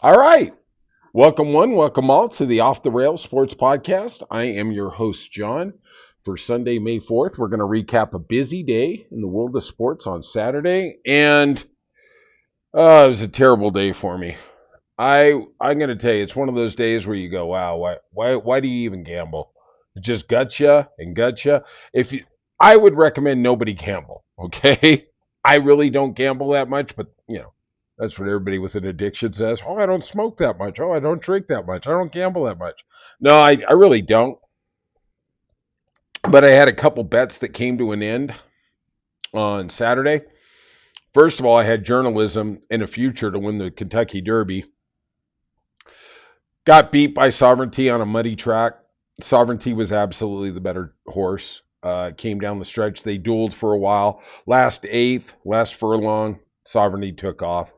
All right. Welcome one, welcome all to the Off the Rails Sports Podcast. I am your host, John. For Sunday, May 4th, we're going to recap a busy day in the world of sports on Saturday. And it was a terrible day for me. I'm going to tell you, it's one of those days where you go, wow, why do you even gamble? It just guts you and guts you. I would recommend nobody gamble, okay? I really don't gamble that much, but that's what everybody with an addiction says. Oh, I don't smoke that much. Oh, I don't drink that much. I don't gamble that much. No, I really don't. But I had a couple bets that came to an end on Saturday. First of all, I had journalism in a future to win the Kentucky Derby. Got beat by Sovereignty on a muddy track. Sovereignty was absolutely the better horse. Came down the stretch. They dueled for a while. Last eighth, last furlong, Sovereignty took off.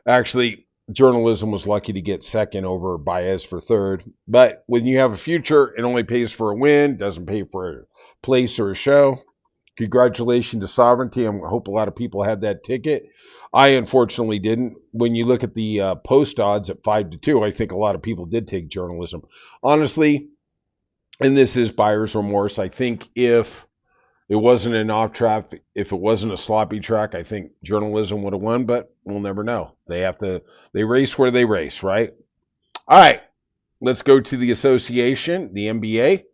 Actually, journalism was lucky to get second over Baez for third. But when you have a future, it only pays for a win, doesn't pay for a place or a show. Congratulations to Sovereignty. I hope a lot of people had that ticket. I unfortunately didn't. When you look at the post odds at 5-2, I think a lot of people did take journalism. Honestly, and this is buyer's remorse, I think if it wasn't an off track, if it wasn't a sloppy track, I think journalism would have won, but we'll never know. They race where they race, right? All right, let's go to the association, the NBA,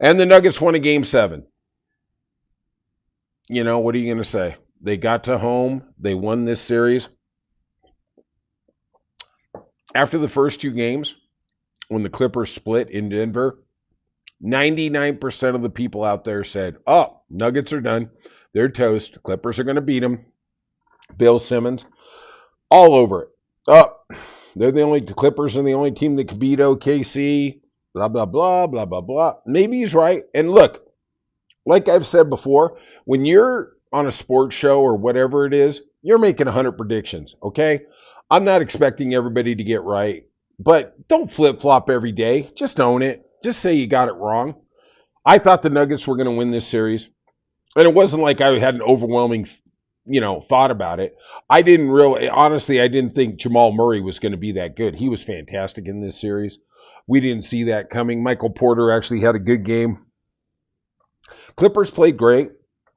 and the Nuggets won a game 7. What are you going to say? They got to home. They won this series. After the first two games, when the Clippers split in Denver, 99% of the people out there said, oh, Nuggets are done. They're toast. Clippers are going to beat them. Bill Simmons, all over it. Oh, the Clippers are the only team that could beat OKC. Blah, blah, blah, blah, blah, blah. Maybe he's right. And look, like I've said before, when you're on a sports show or whatever it is, you're making 100 predictions, okay? I'm not expecting everybody to get right, but don't flip-flop every day. Just own it. Just say you got it wrong. I thought the Nuggets were going to win this series, and it wasn't like I had an overwhelming, thought about it. I didn't think Jamal Murray was going to be that good. He was fantastic in this series. We didn't see that coming. Michael Porter actually had a good game. Clippers played great.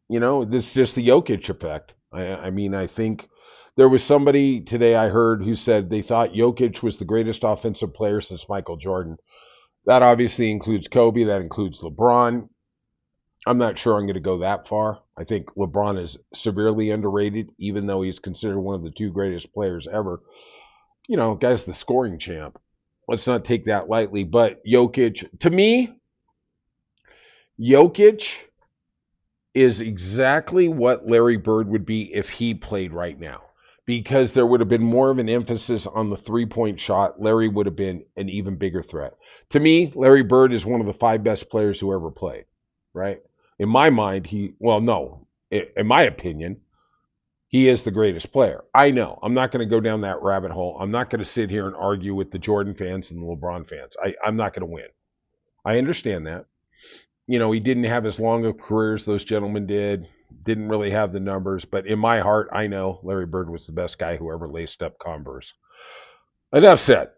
This is just the Jokic effect. I think there was somebody today I heard who said they thought Jokic was the greatest offensive player since Michael Jordan. That obviously includes Kobe. That includes LeBron. I'm not sure I'm going to go that far. I think LeBron is severely underrated, even though he's considered one of the two greatest players ever. Guy's the scoring champ. Let's not take that lightly. But Jokic, to me, Jokic is exactly what Larry Bird would be if he played right now. Because there would have been more of an emphasis on the three-point shot. Larry would have been an even bigger threat. To me, Larry Bird is one of the 5 best players who ever played, right? In my mind, in my opinion, he is the greatest player. I know. I'm not going to go down that rabbit hole. I'm not going to sit here and argue with the Jordan fans and the LeBron fans. I'm not going to win. I understand that. He didn't have as long a career as those gentlemen did. Didn't really have the numbers, but in my heart, I know Larry Bird was the best guy who ever laced up Converse. Enough said.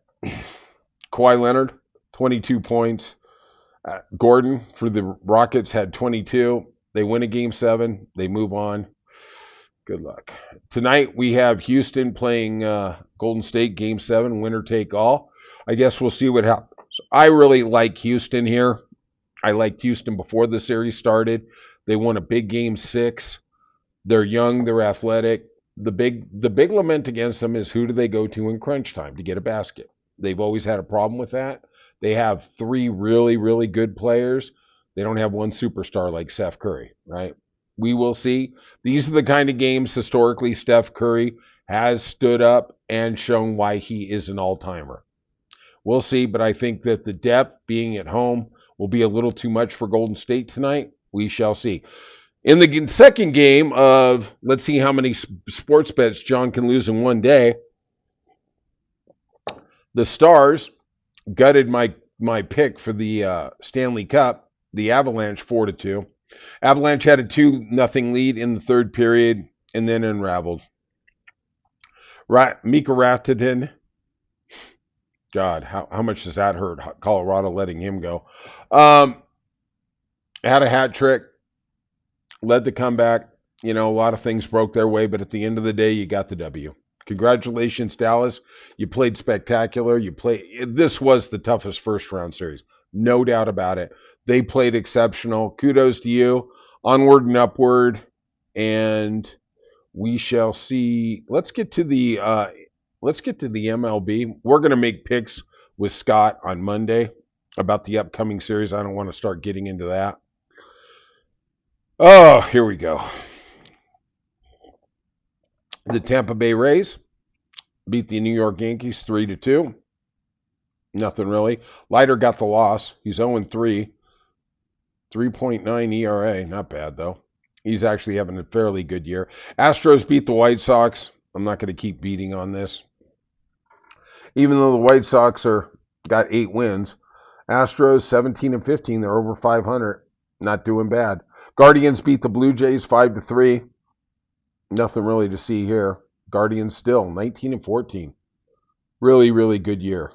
Kawhi Leonard, 22 points. Gordon for the Rockets had 22. They win a game 7. They move on. Good luck. Tonight we have Houston playing Golden State game 7, winner take all. I guess we'll see what happens. I really like Houston here. I liked Houston before the series started. They won a big game 6. They're young. They're athletic. The big lament against them is who do they go to in crunch time to get a basket? They've always had a problem with that. They have 3 really, really good players. They don't have one superstar like Steph Curry, right? We will see. These are the kind of games historically Steph Curry has stood up and shown why he is an all-timer. We'll see, but I think that the depth being at home will be a little too much for Golden State tonight. We shall see. In the second game of, let's see how many sports bets John can lose in one day, the Stars gutted my pick for the Stanley Cup, the Avalanche 4-2. Avalanche had a 2-0 lead in the third period and then unraveled. Mika Rattanen God, how much does that hurt? Colorado letting him go. Um, had a hat trick, led the comeback. You know, a lot of things broke their way, but at the end of the day, you got the W. Congratulations, Dallas. You played spectacular. This was the toughest first round series. No doubt about it. They played exceptional. Kudos to you. Onward and upward. And we shall see. Let's get to the MLB. We're going to make picks with Scott on Monday about the upcoming series. I don't want to start getting into that. Oh, here we go. The Tampa Bay Rays beat the New York Yankees 3-2. Nothing really. Leiter got the loss. He's 0-3. 3.9 ERA. Not bad, though. He's actually having a fairly good year. Astros beat the White Sox. I'm not going to keep beating on this. Even though the White Sox got 8 wins, Astros 17-15. They're over 500. Not doing bad. Guardians beat the Blue Jays 5-3. Nothing really to see here. Guardians still 19-14. Really, really good year.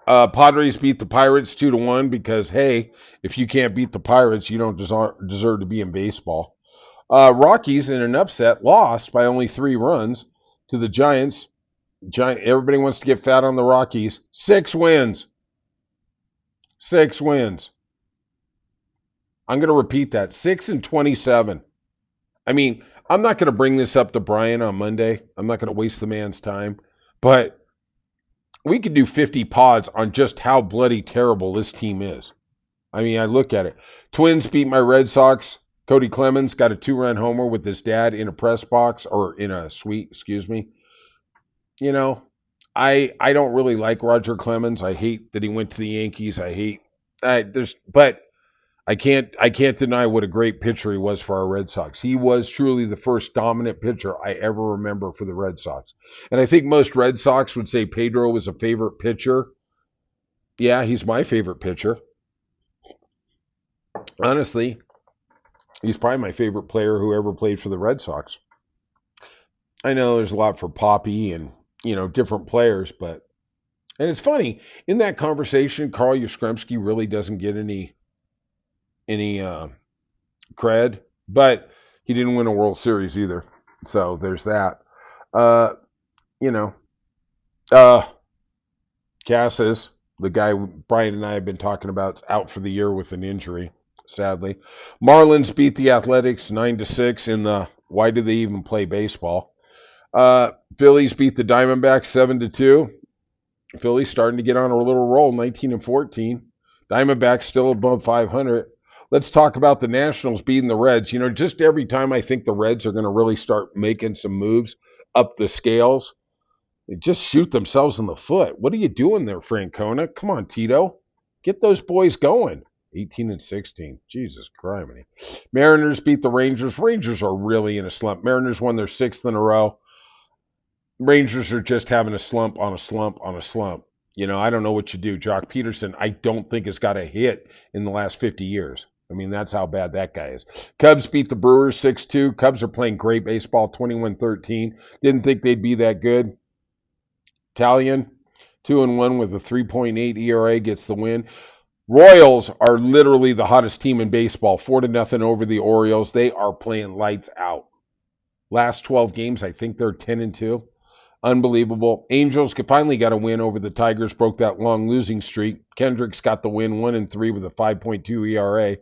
Padres beat the Pirates 2-1 because, hey, if you can't beat the Pirates, you don't deserve to be in baseball. Rockies, in an upset, lost by only 3 runs to the Giants. Everybody wants to get fat on the Rockies. 6 wins. 6 wins. I'm going to repeat that. 6-27. I mean, I'm not going to bring this up to Brian on Monday. I'm not going to waste the man's time. But we could do 50 pods on just how bloody terrible this team is. I mean, I look at it. Twins beat my Red Sox. Cody Clemens got a 2-run homer with his dad in a press box, or in a suite, excuse me. You know, I don't really like Roger Clemens. I hate that he went to the Yankees. But I can't deny what a great pitcher he was for our Red Sox. He was truly the first dominant pitcher I ever remember for the Red Sox. And I think most Red Sox would say Pedro was a favorite pitcher. Yeah, he's my favorite pitcher. Honestly, he's probably my favorite player who ever played for the Red Sox. I know there's a lot for Poppy and, different players, and it's funny, in that conversation, Carl Yastrzemski really doesn't get any cred, but he didn't win a World Series either. So there's that. Uh, you know, uh, Cassis, the guy Brian and I have been talking about, is out for the year with an injury, sadly. Marlins beat the Athletics 9-6 in the why do they even play baseball? Phillies beat the Diamondbacks 7-2. Phillies starting to get on a little roll, 19-14. Diamondbacks still above 500. Let's talk about the Nationals beating the Reds. Just every time I think the Reds are going to really start making some moves up the scales, they just shoot themselves in the foot. What are you doing there, Francona? Come on, Tito. Get those boys going. 18-16. Jesus Christ. Mariners beat the Rangers. Rangers are really in a slump. Mariners won their 6th in a row. Rangers are just having a slump on a slump on a slump. I don't know what you do. Jock Peterson, I don't think has got a hit in the last 50 years. I mean, that's how bad that guy is. Cubs beat the Brewers 6-2. Cubs are playing great baseball, 21-13. Didn't think they'd be that good. Italian, 2-1 with a 3.8 ERA, gets the win. Royals are literally the hottest team in baseball, 4-0 over the Orioles. They are playing lights out. Last 12 games, I think they're 10-2. Unbelievable. Angels finally got a win over the Tigers, broke that long losing streak. Kendricks got the win, 1-3 with a 5.2 ERA.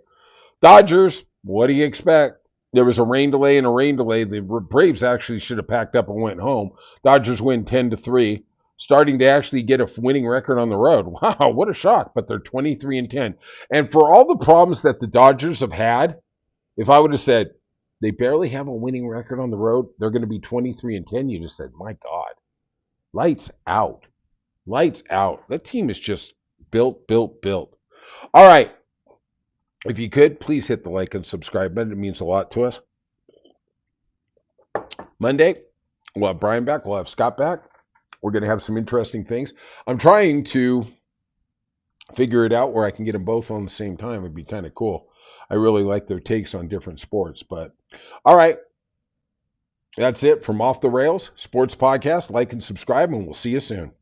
Dodgers, what do you expect? There was a rain delay and a rain delay. The Braves actually should have packed up and went home. Dodgers win 10-3, starting to actually get a winning record on the road. Wow, what a shock! But they're 23-10. And for all the problems that the Dodgers have had, if I would have said they barely have a winning record on the road, they're going to be 23-10, you'd have said, my God, lights out. Lights out. That team is just built. All right. If you could, please hit the like and subscribe button. It means a lot to us. Monday, we'll have Brian back. We'll have Scott back. We're going to have some interesting things. I'm trying to figure it out where I can get them both on the same time. It'd be kind of cool. I really like their takes on different sports. But all right. That's it from Off the Rails Sports Podcast. Like and subscribe, and we'll see you soon.